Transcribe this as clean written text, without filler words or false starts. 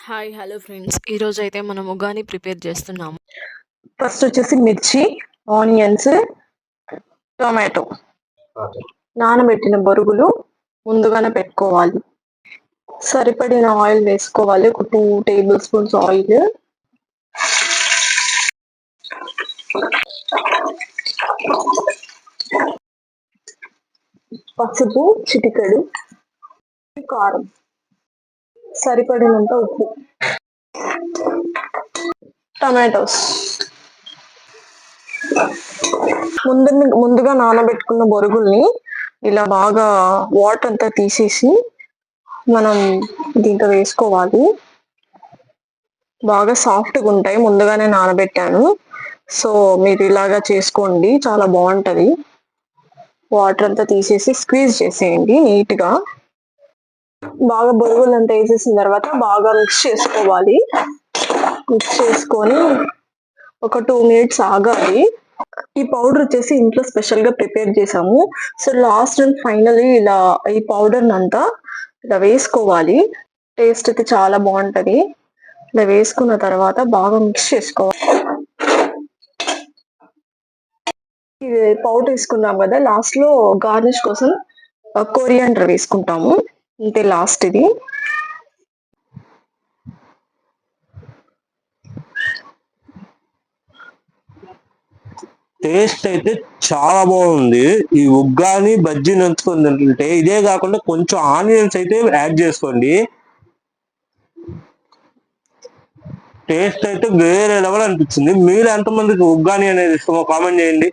Hi hello friends, ఈరోజు అయితే మనం ఉగాని ప్రిపేర్ చేస్తున్నాము. ఫస్ట్ వచ్చేసి మిర్చి, ఆనియన్స్, టొమాటో, నానబెట్టిన బొరుగులు ముందుగానే పెట్టుకోవాలి. సరిపడిన ఆయిల్ వేసుకోవాలి, ఒక 2 టేబుల్ స్పూన్స్ ఆయిల్. పసుపు చిటికెడు, కారం, సరిపడినంత ఉప్పు, టమాటోస్, ముందుగా నానబెట్టుకున్న బొరుగుల్ని ఇలా బాగా వాటర్ అంతా తీసేసి మనం దీంట్లో వేసుకోవాలి. బాగా సాఫ్ట్గా ఉంటాయి, ముందుగానే నానబెట్టాను. సో మీరు ఇలాగా చేసుకోండి, చాలా బాగుంటది. వాటర్ అంతా తీసేసి స్క్వీజ్ చేసేయండి నీట్గా. బాగా బొరుగులు అంతా వేసేసిన తర్వాత బాగా మిక్స్ చేసుకోవాలి. మిక్స్ చేసుకొని ఒక 2 మినిట్స్ ఆగాలి. ఈ పౌడర్ వచ్చేసి ఇంట్లో స్పెషల్ గా ప్రిపేర్ చేసాము. సో లాస్ట్ అండ్ ఫైనల్లీ ఇలా ఈ పౌడర్ అంతా ఇలా వేసుకోవాలి. టేస్ట్ అయితే చాలా బాగుంటది. ఇలా వేసుకున్న తర్వాత బాగా మిక్స్ చేసుకోవాలి. ఇది పౌడర్ వేసుకున్నాం కదా, లాస్ట్ లో గార్నిష్ కోసం కొరియాండర్ వేసుకుంటాము. అంతే లాస్ట్ ఇది. టేస్ట్ అయితే చాలా బాగుంది. ఈ ఉగ్గాని బజ్జీ నంచుకొని తింటుంటే, ఇదే కాకుండా కొంచెం ఆనియన్స్ అయితే యాడ్ చేసుకోండి. టేస్ట్ అయితే వేరే లెవెల్ అనిపించింది. మీరు ఎంతమందికి ఉగ్గాని అనేది ఇష్టమో కామెంట్ చేయండి.